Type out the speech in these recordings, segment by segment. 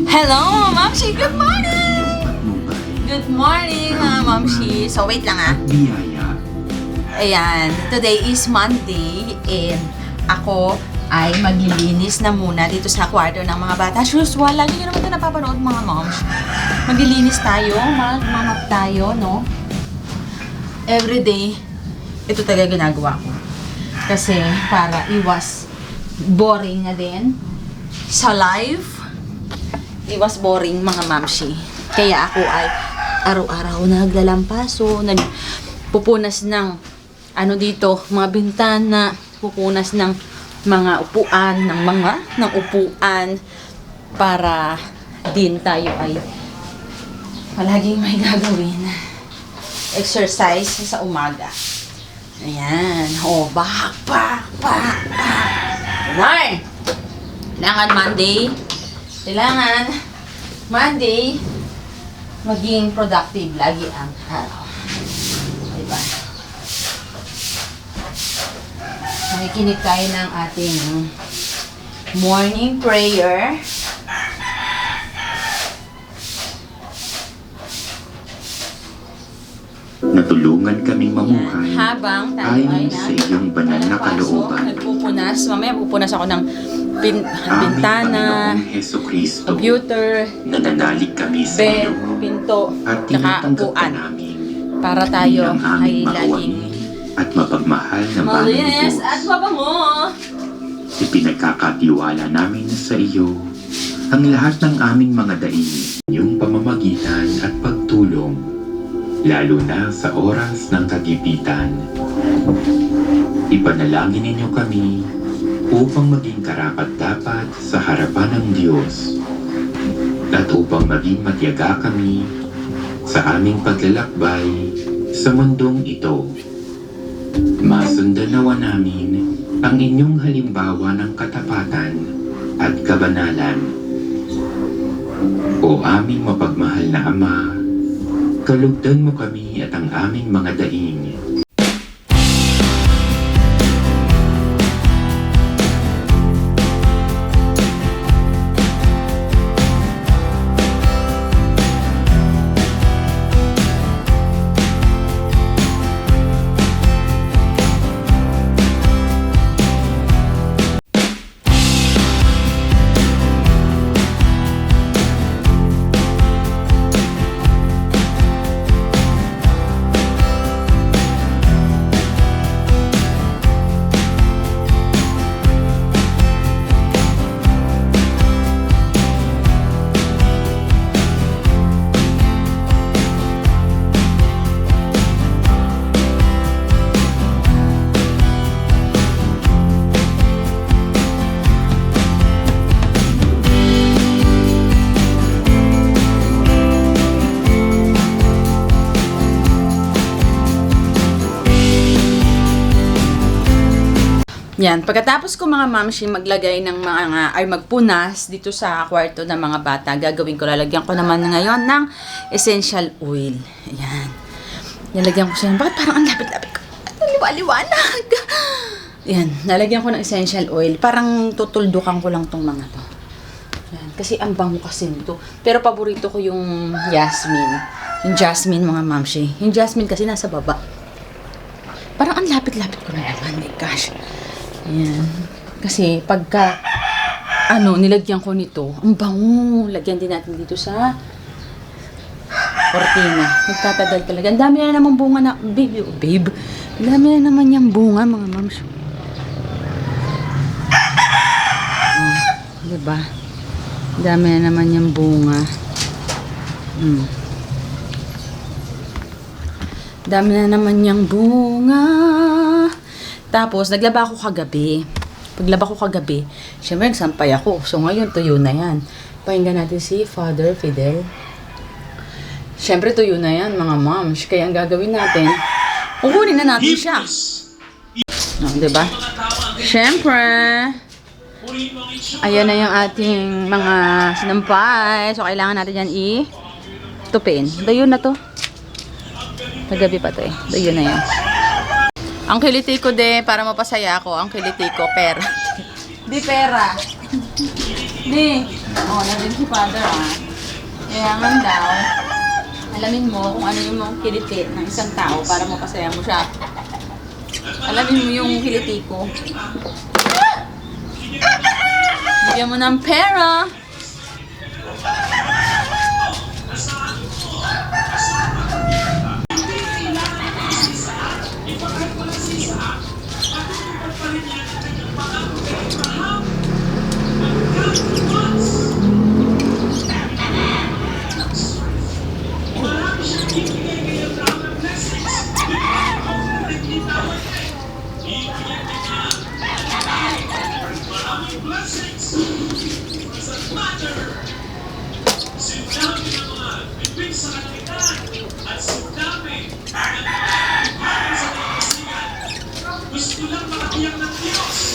Hello, Mamshi! Good morning! Good morning, mga Mamshi. So, wait lang Ayan, today is Monday and ako ay maglilinis na muna dito sa kwarto ng mga bata. As usual, lagi nyo naman ito napapanood mga moms. Maglilinis tayo, magmamap tayo, no? Everyday, ito talaga ginagawa ko. Kasi para iwas boring na din sa life. Iwas boring mga mamshi. Kaya ako ay araw-araw naglalampaso, nagpupunas ng dito, mga bintana, pupunas ng mga upuan, ng upuan para din tayo ay palaging may gagawin. Exercise sa umaga. Ayan. Oh, back. Kailangan Monday, maging productive lagi ang araw. Diba? Nakikinig tayo ng ating morning prayer. Natulungan kaming mamuhay habang tayo ay sa iyong banal na kalooban. Nagpupunas. Mamaya pupunas ako ng bintana, computer, nananalig kami sa bed, iyo pinto, at tsaka tinatanggap ka upuan. namin Para tayo ay bilang laging at mapagmahal na malinis Panginoon. at mabango. Ipinagkakatiwala namin sa iyo ang lahat ng aming mga daing, inyong pamamagitan at pagtulong, lalo na sa oras ng kagipitan. Ipanalangin ninyo kami upang maging karapat-dapat sa harapan ng Diyos at upang maging matiyaga kami sa aming paglalakbay sa mundong ito. Masundan nawa namin ang inyong halimbawa ng katapatan at kabanalan. O aming mapagmahal na Ama, kalugdan mo kami at ang aming mga daing. Yan, pagkatapos ko mga mamshi maglagay ng mga, ay magpunas dito sa kwarto ng mga bata, gagawin ko, lalagyan ko naman ngayon ng essential oil. Yan. Nalagyan ko siya. Bakit parang ang lapit-lapit ko? Liwa-liwanag. Yan, nalagyan ko ng essential oil. Parang tutuldukan ko lang tong mga to. Yan, kasi ang bango kasi nito. Pero paborito ko yung jasmine. Yung jasmine mga mamshi. Yung jasmine kasi nasa baba. Parang ang lapit-lapit ko na naman. My gosh. Ayan. Kasi pagka nilagyan ko nito, ang bango. Lagyan din natin dito sa kortina. Nagtatagal talaga. Ang dami na naman bunga na, babe. Ang dami na naman yung bunga, mga mams. Diba? Ang dami na naman yung bunga. Dami na naman yung bunga. Tapos, naglaba ako kagabi. Paglaba ko kagabi, syempre nagsampay ako. So, ngayon, tuyo na yan. Pakinggan natin si Father Fidel. Syempre, tuyo na yan, mga moms. Kaya ang gagawin natin, kukunin na natin siya. Diba? Syempre, ayan na yung ating mga sinampay. So, kailangan natin yan tupin. Dayo na to. Kagabi pa to eh. Dayo na yan. Ang kiliti ko de, para mapasaya ako, ang kiliti ko, pera. Di pera. Di. Oo, nandun si Father Kaya nga daw, alamin mo kung ano yung mga kiliti ng isang tao para mapasaya mo siya. Alamin mo yung kiliti ko. Bigyan mo ng pera.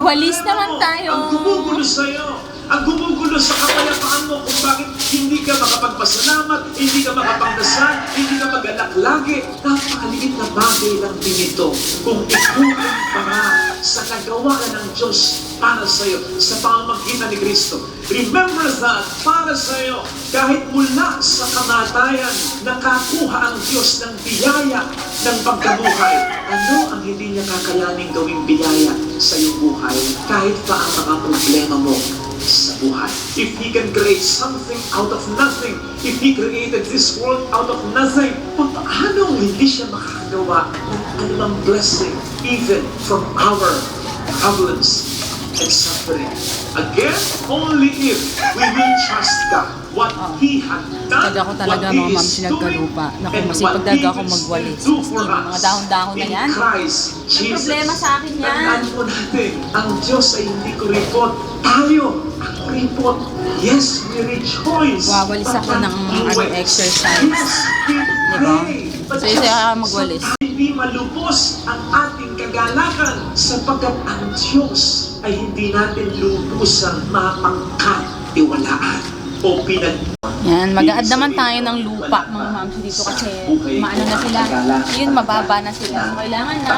Walis naman tayo. Ang gumugulo sa'yo. Ang gumugulo sa kapayapaan mo kung bakit hindi ka makapagpasalamat, hindi ka makapagdasal, hindi ka magalak lagi. Napakaliit na bagay lang din ito. Kung ikukumpara sa kagawaran ng Diyos para sa'yo, sa pamamagitan ni Kristo. Remember that, para sa'yo, kahit mula sa kamatayan, nakakuha ang Diyos ng biyaya ng pagkabuhay. Ano ang hindi niya kakayaning gawing biyaya sa iyong buhay kahit pa ang mga problema mo sa buhay? If He can create something out of nothing, if He created this world out of nothing, paano hindi siya makakagawa ng anumang blessing even from our problems and suffering? Again, only if we will trust God. What He had done, Talaga ko talaga what He mga ma'am is sinagkalupa. doing, Naku, and masipag what talaga He ako will magwalis. still do Kasi for mga us dahon-dahon na in yan. Christ May Jesus. problema sa akin yan. Tandaan po natin, ang Diyos ay hindi kuripot. Tayo ang kuripot. Yes, we rejoice. Wawalis ako ng exercise. Yes, we Diba? pray. But So, isa ka magwalis. hindi malubos ang ating kagalakan sapagkat ang Diyos ay hindi natin lubusang mapagkatiwalaan o Yan, mag-a-add naman tayo ng lupa mga ma'am dito kasi maano na sila. Yun, mababa na sila. So, kailangan na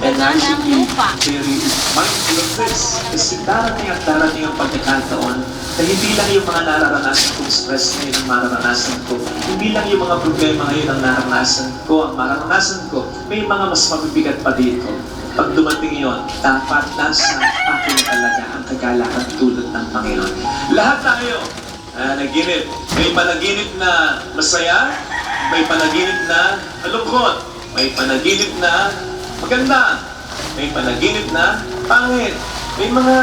nagdagan ng lupa. Very mindful of this. Kasi darating at darating ang pagkakataon na hindi lang yung mga nararanasan kong stress ngayon ang mararanasan ko. Hindi lang yung mga problema ngayon ang nararanasan ko, ang mararanasan ko. May mga mas mabibigat pa dito. Pag dumating yun, dapat nasa akin talaga ang kagalakan tulad ng Panginoon. Lahat tayo, naginip. May panaginip na masaya, may panaginip na malungkot, may panaginip na maganda, may panaginip na pangit, may mga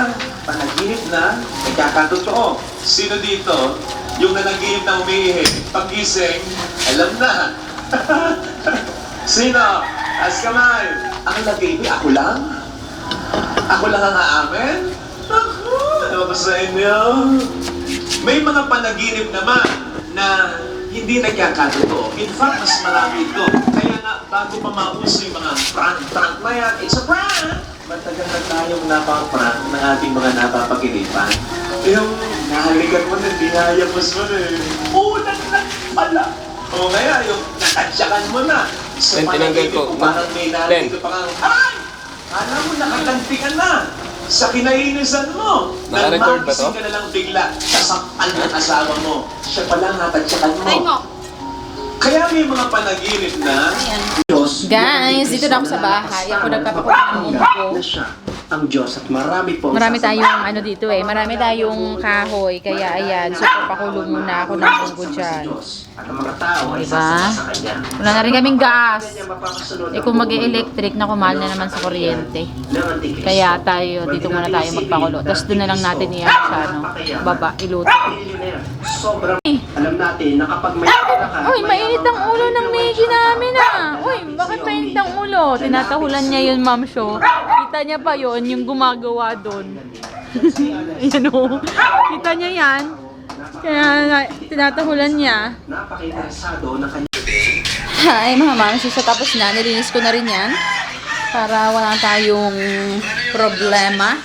panaginip na nagkakatotoo. Sino dito, yung nanaginip na umiihi, pag-gising, alam na. Sino? As kamay. Ang nag-iihi, ako lang? Ako lang ang aamin? Ako, ano ba sa inyo? May mga panaginip naman na hindi nagkakatotoo. In fact, mas marami ito. Kaya nga, bago pa mauso yung mga prank na yan, it's a prank! Matagal na tayong napaprank ng ating mga napapaginipan. Yung nahalikan mo na, dinayapos mo na eh. Ulan lang pala! O kaya, yung nakatsyakan mo na. Sa panaginip ko, parang may nalito pa kang, ay! Alam mo, nakaganti ka na. Sa kinainisan mo, nang Naka-record ba to? magising ka na lang bigla, sasampal ng asawa mo. Siya pala natatsyakan mo. Try mo. Kaya may mga panaginip na, Ayan. Diyos, Guys, dito na ako sa bahay. Ako nagpapakuha ng mundo ko. na siya ang Diyos at marami po. Marami tayong ano dito marami tayong kahoy. Kaya ayan, so papakulo muna ako ng munggo dyan. At ang mga tao ay Diba? sasama sa kanya. Wala na rin kaming gas. Kanya mapapasunod Eh kung mag-electric na kumal na naman sa kuryente. ng Antikristo. Kaya tayo, dito muna tayo magpakulo. Tapos doon na lang natin iyan sa ano, baba, iluto. Pinili na yan. Sobrang alam natin na kapag may pera ka, Uy, mainit ang ulo ng Meiji namin Uy, bakit mainit ang ulo? Tinatahulan niya yun, Ma'am Sho. Kita niya pa yon yung gumagawa doon. Yan o. Kita niya yan. Kaya tinatahulan niya. napaka-interesado na kanya. Hi mga Ma'am Sho, so tapos na. Nilinis ko na rin yan. Para wala tayong problema.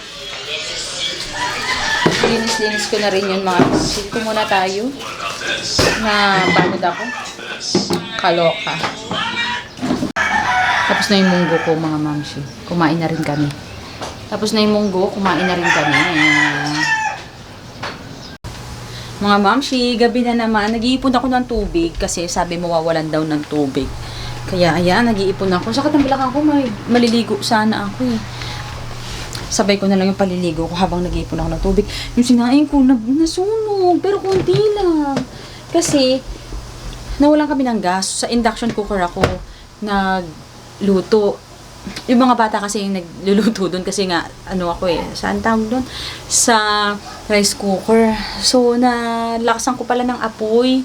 Linis-linis ko na rin yun mga. Sit ko muna tayo. Na pagod ako. Kaloka. Tapos na yung munggo ko mga mamsi. Kumain na rin kami. Tapos na yung munggo, kumain na rin kami. Mga mamshi, gabi na naman. Nag-iipon ako ng tubig kasi sabi mo wawalan daw ng tubig. Kaya ayan, nag-iipon ako. Sa katambalak ako, maliligo sana ako eh. Sabay ko na lang yung paliligo ko habang nag-iipon ako ng tubig. Yung sinain ko, nasunog. Pero konti lang. Kasi, nawalan kami ng gas. Sa induction cooker ako nagluto. Yung mga bata kasi yung nagluluto doon kasi nga, ano ako eh, saan tawag doon? Sa rice cooker. So, nalakasan ko pala ng apoy.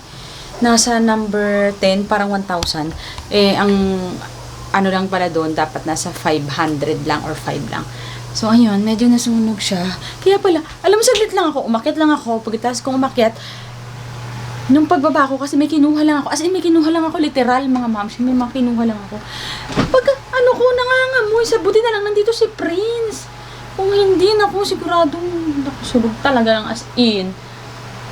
Nasa number 10, parang 1,000. Eh, ang ano lang pala doon, dapat nasa 500 lang or 5 lang. So, ayun, medyo nasunog siya. Kaya pala, alam mo, saglit lang ako, umakyat lang ako. Pagkatapos kong umakyat, nung pagbaba ko, kasi may kinuha lang ako. As in, may kinuha lang ako, literal, mga moms. May mga kinuha lang ako. Pag, ano ko, nangangamoy, sabuti na lang, nandito si Prince. Kung hindi, naku, siguradong nakusulog talaga ng as in.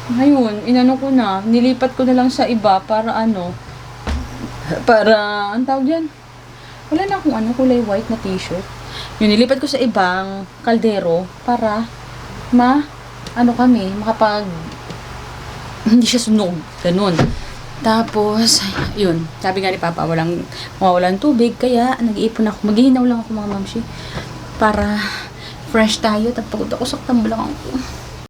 Ngayon, inano ko na, nilipat ko na lang sa iba para ano, para, ang tawag yan? Wala na akong ano, kulay white na t-shirt. Yun, nilipat ko sa ibang kaldero para ano kami, makapag hindi siya sunog, ganun. Tapos, yun, sabi nga ni Papa, mawawalan tubig, kaya nag-iipon ako, maghihinaw lang ako mga mamshi, para fresh tayo, tapos pagod ako sa tambalang ko.